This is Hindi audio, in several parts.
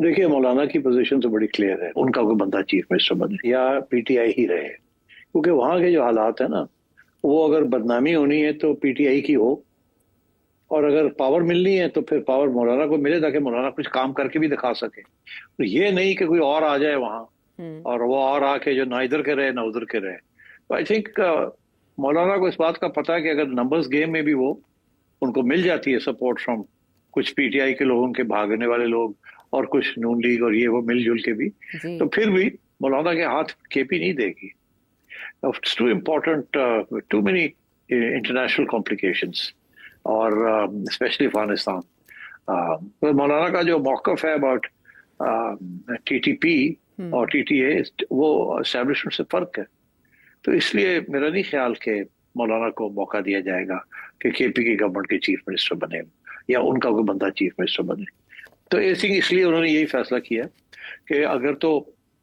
देखिए, मौलाना की पोजीशन तो बड़ी क्लियर है, उनका कोई बंदा चीफ मिनिस्टर बने या पीटीआई ही रहे, क्योंकि वहां के जो हालात है ना, वो अगर बदनामी होनी है तो पीटीआई की हो, और अगर पावर मिलनी है तो फिर पावर मौलाना को मिले, ताकि मौलाना कुछ काम करके भी दिखा सके। तो ये नहीं कि कोई और आ जाए वहां, हम्म। और वो और आके जो ना इधर के रहे ना उधर के रहे। तो आई थिंक मौलाना को इस बात का पता है कि अगर नंबर्स गेम में भी वो उनको मिल जाती है सपोर्ट फ्रॉम कुछ पीटीआई के लोगों के भागने वाले लोग, और कुछ नून लीग और ये वो मिलजुल के भी, जी। तो फिर भी मौलाना के हाथ केपी नहीं देगी। It's too important, too many international complications, और स्पेशली अफगानिस्तान। तो मौलाना का जो मौकफ है अबाउट टीटीपी हम्म। और टीटीए, वो एस्टेब्लिशमेंट से फर्क है। तो इसलिए मेरा नहीं ख्याल कि मौलाना को मौका दिया जाएगा कि केपी की गवर्नमेंट के चीफ मिनिस्टर बने, या उनका कोई बंदा चीफ मिनिस्टर बने। तो ऐसी इसलिए उन्होंने यही फैसला किया कि अगर तो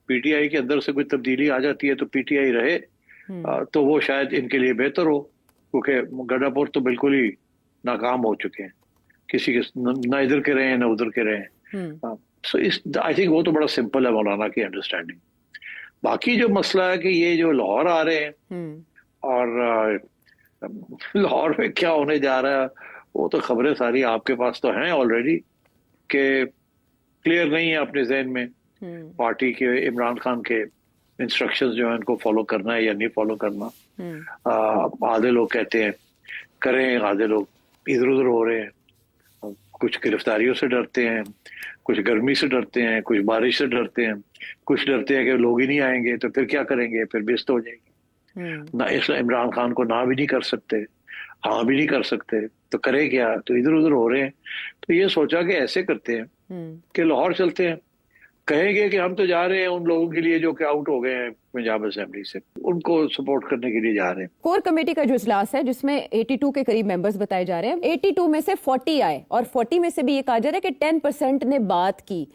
पीटीआई के अंदर से कोई तब्दीली आ जाती है तो पीटीआई रहे, हम्म। तो वो शायद इनके लिए बेहतर हो, क्योंकि गडापुर तो बिल्कुल ही नाकाम हो चुके हैं, किसी के ना इधर के रहे हैं ना उधर के रहे हम्म। हैं। सो इस आई थिंक वो तो बड़ा सिंपल है मौलाना की अंडरस्टैंडिंग। बाकी जो मसला है कि ये जो लाहौर आ रहे हैं, हम्म। और लाहौर में क्या होने जा रहा है, वो तो खबरें सारी आपके पास तो हैं ऑलरेडी, कि क्लियर नहीं है अपने जहन में हम्म। पार्टी के इमरान खान के इंस्ट्रक्शंस जो है उनको फॉलो करना है या नहीं फॉलो करना। हम्म। आधे लोग कहते हैं करें, आधे लोग इधर उधर हो रहे हैं। कुछ गिरफ्तारियों से डरते हैं, कुछ गर्मी से डरते हैं, कुछ बारिश से डरते हैं, कुछ डरते हैं कि लोग ही नहीं आएंगे तो फिर क्या करेंगे, फिर बेइज्जत हो हम्म। जाएगी ना, इसलिए इमरान खान को ना भी नहीं कर सकते, हाँ भी नहीं कर सकते, तो करे क्या, तो इधर उधर हो रहे हैं। तो ये सोचा कि ऐसे करते हैं हम्म। कि लाहौर चलते हैं, कहेंगे कि हम तो जा रहे हैं उन लोगों के लिए जो कि आउट हो गए हैं पंजाब असेंबली से, उनको सपोर्ट करने के लिए जा रहे हैं। कोर कमेटी का जो इजलास है जिसमें 82 के करीब मेंबर्स बताए जा रहे हैं, 82 में से 40 आए और 40 में से भी ये कहा जा रहा है कि 10% ने बात की।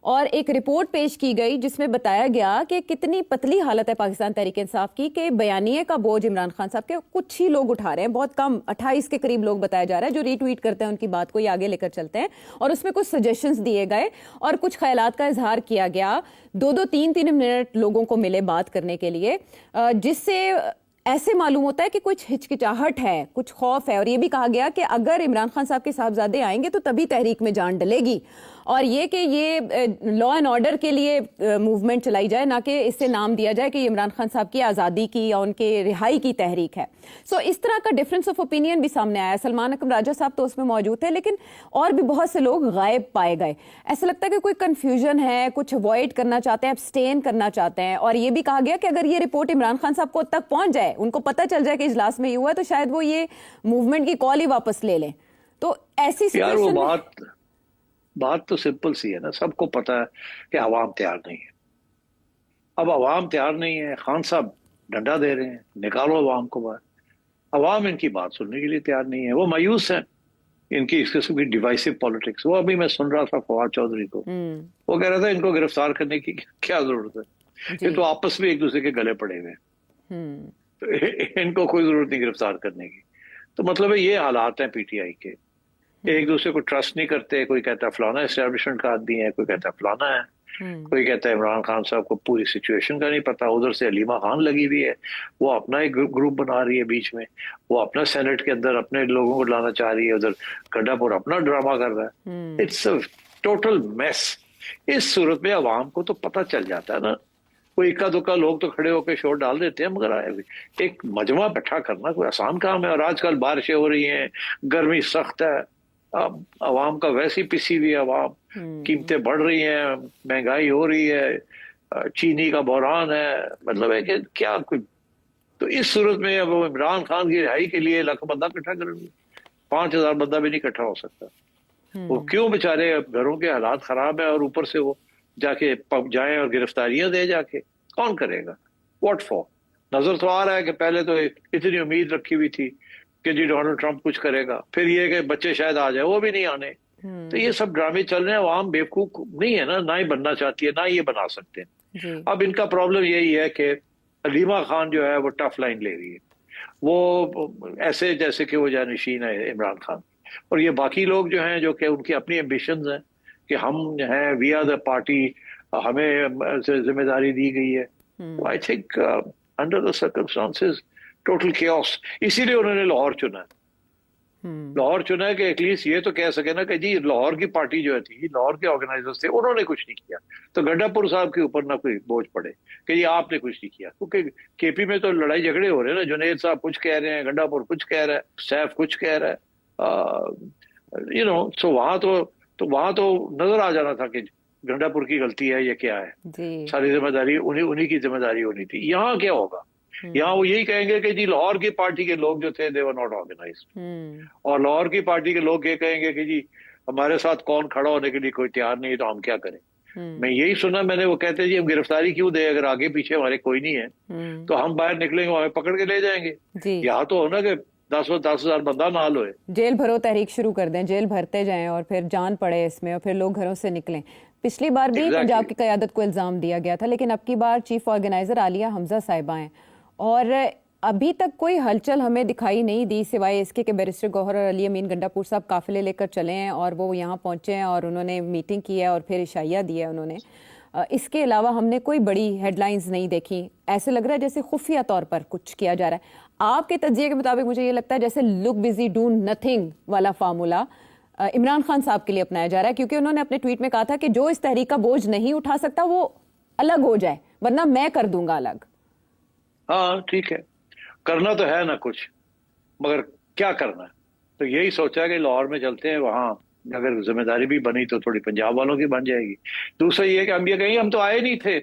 और एक रिपोर्ट पेश की गई जिसमें बताया गया कि कितनी पतली हालत है पाकिस्तान तहरीक इंसाफ की, कि बयानिए का बोझ इमरान खान साहब के कुछ ही लोग उठा रहे हैं, बहुत कम, 28 के करीब लोग बताया जा रहा है जो रीट्वीट करते हैं उनकी बात को, ये आगे लेकर चलते हैं। और उसमें कुछ सजेशंस दिए गए और कुछ ख्यालात का इजहार किया गया। 2-2 3-3 मिनट लोगों को मिले बात करने के लिए, जिससे ऐसे मालूम होता है कि कुछ हिचकिचाहट है, कुछ खौफ है। और ये भी कहा गया कि अगर इमरान खान साहब के साहबजादे आएंगे तो तभी तहरीक में जान डलेगी, और ये कि ये लॉ एंड ऑर्डर के लिए मूवमेंट चलाई जाए, ना कि इससे नाम दिया जाए कि ये इमरान खान साहब की आज़ादी की या उनके रिहाई की तहरीक है। सो इस तरह का डिफरेंस ऑफ ओपिनियन भी सामने आया। सलमान अकरम राजा साहब तो उसमें मौजूद थे, लेकिन और भी बहुत से लोग गायब पाए गए। ऐसा लगता है कि कोई कंफ्यूजन है, कुछ अवॉइड करना चाहते हैं, एब्सटेन करना चाहते हैं। और ये भी कहा गया कि अगर ये रिपोर्ट इमरान खान साहब को तक पहुंच जाए, उनको पता चल जाए कि इजलास में ये हुआ है, तो शायद वो ये मूवमेंट की कॉल ही वापस ले लें। तो ऐसी यार वो सिचुएशन में बात तो सिंपल सी है ना, सबको पता है कि अवाम तैयार नहीं है। अब अवाम तैयार नहीं है, खान साहब डंडा दे रहे हैं, निकालो अवाम को बाहर। अवाम इनकी बात सुनने के लिए तैयार नहीं है, वो मायूस है इनकी इस किस्म की डिवाइसिव पॉलिटिक्स। वो अभी मैं सुन रहा था फवाद चौधरी को, हम्म। वो कह रहा था इनको गिरफ्तार करने की क्या जरूरत है, ये जी। तो आपस में एक दूसरे के गले पड़े हुए हैं, हम्म। तो इनको कोई जरूरत नहीं गिरफ्तार करने की। तो मतलब है ये हालात हैं पीटीआई के, एक हम्म। दूसरे को ट्रस्ट नहीं करते। कोई कहता है फलाना एस्टेब्लिशमेंट का आदमी है, कोई कहता है फलाना है, हम्म। कोई कहता है इमरान खान साहब को पूरी सिचुएशन का नहीं पता। उधर से अलीमा खान लगी हुई है, वो अपना एक ग्रुप बना रही है बीच में, वो अपना सेनेट के अंदर अपने लोगों को लाना चाह रही है, उधर गड्ढापुर अपना ड्रामा कर रहा है। Hmm. It's a total mess. इस सूरत में अवाम को तो पता चल जाता है ना, कोई इक्का दुक्का लोग तो खड़े होकर शोर डाल देते हैं, मगर एक मजमा बैठा करना कोई आसान काम है। और आजकल बारिशें हो रही हैं, गर्मी सख्त है, अब आवाम का वैसे ही पिसी हुई है आवाम, हम्म। कीमतें बढ़ रही हैं, महंगाई हो रही है, चीनी का बहरान है, मतलब है कि क्या कोई। तो इस सूरत में अब वो इमरान खान की रिहाई के लिए लाख बंदा इकट्ठा करेंगे, 5,000 बंदा भी नहीं इकट्ठा हो सकता। वो हम्म। क्यों, बेचारे घरों के हालात खराब है, और ऊपर से वो जाके पब जाए और गिरफ्तारियां दे जाके, कौन करेगा, व्हाट फॉर। नजर तो आ रहा है कि पहले तो इतनी उम्मीद रखी हुई थी कि जी डोनाल्ड ट्रंप कुछ करेगा, फिर ये कि बच्चे शायद आ जाए, वो भी नहीं आने। तो हम्म। ये सब ड्रामे चल रहे हैं, आवाम बेवकूफ नहीं है ना ही बनना चाहती है, ना ये बना सकते हैं। जी। अब इनका प्रॉब्लम यही है कि अलीमा खान जो है वो टफ लाइन ले रही है, वो ऐसे जैसे कि वो जानशीन है इमरान खान, और ये बाकी लोग जो हैं जो कि उनकी अपनी एम्बिशंस हैं, कि हम हैं, वी आर द पार्टी, हमें जिम्मेदारी दी गई है। I think under the circumstances total chaos. इसीलिए उन्होंने लाहौर चुना है। लाहौर चुना है कि एटलीस्ट ये तो कह सके ना कि जी लाहौर की पार्टी जो थी, लाहौर के ऑर्गेनाइजर्स थे, उन्होंने कुछ नहीं किया, तो गंडापुर साहब के ऊपर ना कोई बोझ पड़े कि जी आपने कुछ नहीं किया। क्योंकि केपी में तो लड़ाई झगड़े हो रहे हैं ना, जुनेद साहब कुछ कह रहे हैं, गंडापुर कुछ कह रहा है, सैफ कुछ कह रहा है, सो वहां तो नजर आ जाना था कि गंडापुर की गलती है, ये क्या है, सारी जिम्मेदारी उन्हीं की जिम्मेदारी होनी थी। यहाँ क्या होगा, यहाँ वो यही कहेंगे कि जी लाहौर की पार्टी के लोग जो थे दे वर नॉट ऑर्गेनाइज्ड, और लाहौर की पार्टी के लोग ये कहेंगे कि जी हमारे साथ कौन खड़ा होने के लिए कोई तैयार नहीं है, तो हम क्या करें। मैं यही सुना मैंने, वो कहते हैं जी हम गिरफ्तारी क्यों दे, अगर आगे पीछे हमारे कोई नहीं है तो हम बाहर निकलेंगे, हमें पकड़ के ले जाएंगे। यहाँ तो हो ना कि 10,000 बंदा नाल होए, जेल भरो तहरीक शुरू कर दें, जेल भरते जाएं और फिर जान पड़े इसमें, और फिर लोग घरों से निकलें। पिछली बार भी पंजाब की क़यादत को इल्जाम दिया गया था, लेकिन अब की बार चीफ ऑर्गेनाइजर आलिया हमजा साहिबा हैं, और अभी तक कोई हलचल हमें दिखाई नहीं दी सिवाय इसके कि बैरिस्टर गौहर और अली अमीन गंडापुर साहब काफिले लेकर चले हैं और वो यहाँ पहुंचे हैं और उन्होंने मीटिंग की है और फिर इशाया दिया है उन्होंने। इसके अलावा हमने कोई बड़ी हेडलाइंस नहीं देखी। ऐसे लग रहा है जैसे खुफिया तौर पर कुछ किया जा रहा है। आपके तज्जिए के मुताबिक मुझे ये लगता है जैसे लुक बिजी डू नथिंग वाला फार्मूला इमरान खान साहब के लिए अपनाया जा रहा है, क्योंकि उन्होंने अपने ट्वीट में कहा था कि जो इस तहरीक का बोझ नहीं उठा सकता वो अलग हो जाए, वरना मैं कर दूंगा अलग। हाँ ठीक है, करना तो है ना कुछ, मगर क्या करना है, तो यही सोचा कि लाहौर में चलते हैं, वहां अगर जिम्मेदारी भी बनी तो थोड़ी पंजाब वालों की बन जाएगी। दूसरा ये कि हम ये कहेंगे हम तो आए नहीं थे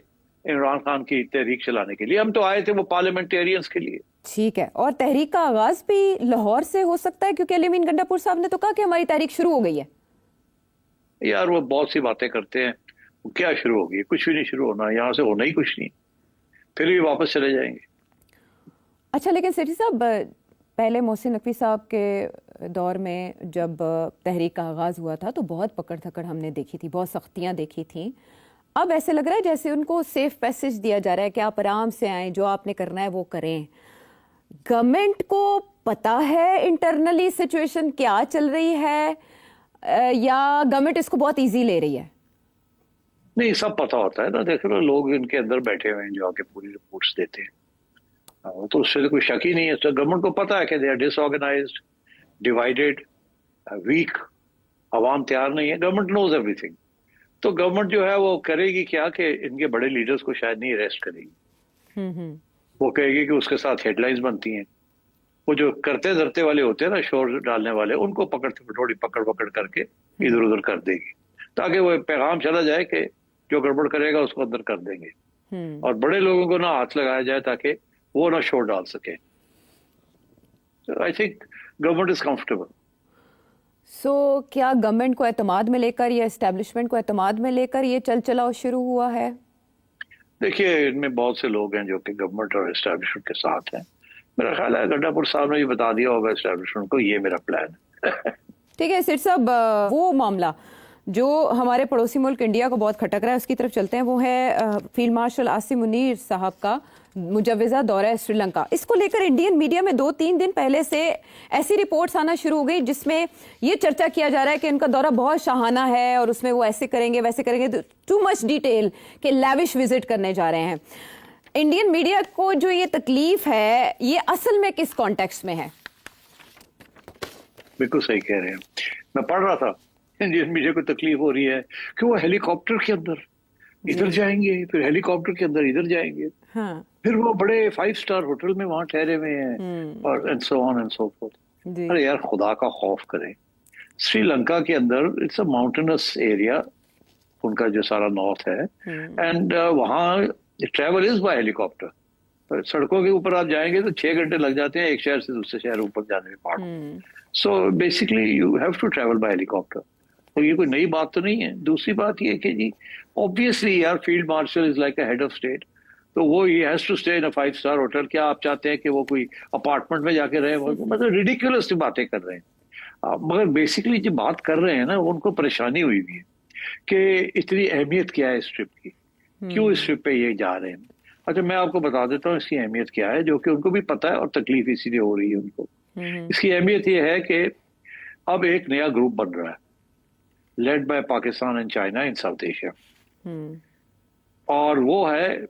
इमरान खान की तहरीक चलाने के लिए, हम तो आए थे वो पार्लियामेंटेरियंस के लिए। ठीक है, और तहरीक का आगाज भी लाहौर से हो सकता है, क्योंकि अली अमीन गंडापुर साहब ने तो कहा कि हमारी तहरीक शुरू हो गई है। यार वो बहुत सी बातें करते हैं, वो क्या शुरू होगी, कुछ भी नहीं शुरू होना, यहाँ से होना ही कुछ नहीं, फिर भी वापस चले जाएंगे। अच्छा, लेकिन सेठी साहब पहले मोहसिन नकवी साहब के दौर में जब तहरीक का आगाज़ हुआ था तो बहुत पकड़ धकड़ हमने देखी थी, बहुत सख्तियां देखी थी। अब ऐसे लग रहा है जैसे उनको सेफ पैसेज दिया जा रहा है कि आप आराम से आएँ, जो आपने करना है वो करें। गवर्नमेंट को पता है इंटरनली सिचुएशन क्या चल रही है, या गवर्नमेंट इसको बहुत ईजी ले रही है? नहीं, सब पता होता है ना, देखो ना लोग इनके अंदर बैठे हुए हैं जो आके पूरी रिपोर्ट्स देते हैं, तो उससे तो कोई शक ही नहीं है। तो गवर्नमेंट को पता है कि they are disorganised, divided, weak, अवाम तैयार नहीं है। Government knows everything. तो गवर्नमेंट जो है वो करेगी क्या कि इनके बड़े लीडर्स को शायद नहीं अरेस्ट करेगी, वो कहेगी कि उसके साथ हेडलाइंस बनती हैं, वो जो करते धरते वाले होते हैं ना, शोर डालने वाले, उनको थोड़ी पकड़ करके इधर उधर कर देगी, ताकि वो पैगाम चला जाए कि जो गड़बड़ करेगा उसको अंदर कर देंगे, और बड़े लोगों को ना हाथ लगाया जाए ताकि वो ना शोर डाल सके। I think government is comfortable. So क्या गवर्नमेंट को एतमाद में लेकर या एस्टेब्लिशमेंट को एतमाद में लेकर ये चल चलाओ शुरू हुआ है? देखिए, इनमें बहुत से लोग हैं जो कि गवर्नमेंट और एस्टेब्लिशमेंट के साथ हैं। मेरा ख्याल है गंडापुर साहब ने ये बता दिया होगा एस्टेब्लिशमेंट को, ये मेरा प्लान है। ठीक है सेठ साहब, वो मामला जो हमारे पड़ोसी मुल्क इंडिया को बहुत खटक रहा है उसकी तरफ चलते हैं। वो है फील्ड मार्शल आसिम मुनीर साहब का मुजव्वज़ा दौरा श्रीलंका। इसको लेकर इंडियन मीडिया में 2-3 दिन पहले से ऐसी रिपोर्ट्स आना शुरू हो गई जिसमें ये चर्चा किया जा रहा है कि उनका दौरा बहुत शाहाना है और उसमें वो ऐसे करेंगे वैसे करेंगे, टू मच डिटेल के लैविश विजिट करने जा रहे हैं। इंडियन मीडिया को जो ये तकलीफ है ये असल में किस कॉन्टेक्स्ट में है? बिल्कुल सही कह रहे हैं। मैं पढ़ रहा था इंडियन मीडिया को तकलीफ हो रही है कि वो हेलीकॉप्टर के अंदर इधर जाएंगे, फिर हेलीकॉप्टर के अंदर इधर जाएंगे, हाँ। फिर वो बड़े 5 स्टार होटल में वहां ठहरे हुए हैं, और and so on and so fourth. अरे यार, खुदा का खौफ करें। श्रीलंका के अंदर इट्स अ माउंटेनस एरिया, उनका जो सारा नॉर्थ है, एंड वहाँ ट्रैवल इज बाय हेलीकॉप्टर। सड़कों के ऊपर आप जाएंगे तो 6 घंटे लग जाते हैं एक शहर से दूसरे शहर ऊपर जाने में, पहाड़। So basically you have to travel by helicopter. तो ये कोई नई बात तो नहीं है। दूसरी बात ये कि जी ऑब्वियसली यार, field marshal is like a head of state, तो वो ही has to stay in a 5 star hotel. क्या आप चाहते हैं कि वो कोई अपार्टमेंट में जाके रहे? मतलब रिडिकुलस बातें कर रहे हैं। मगर बेसिकली जो बात कर रहे हैं ना, उनको परेशानी हुई हुई है कि इतनी अहमियत क्या है इस ट्रिप की, क्यों इस ट्रिप पे ये जा रहे हैं। अच्छा, मैं आपको बता देता हूँ इसकी अहमियत क्या है, जो कि उनको भी पता है और तकलीफ इसीलिए हो रही है उनको। इसकी अहमियत ये है कि अब एक नया ग्रुप बन रहा है, led by Pakistan and China in South Asia. और वो है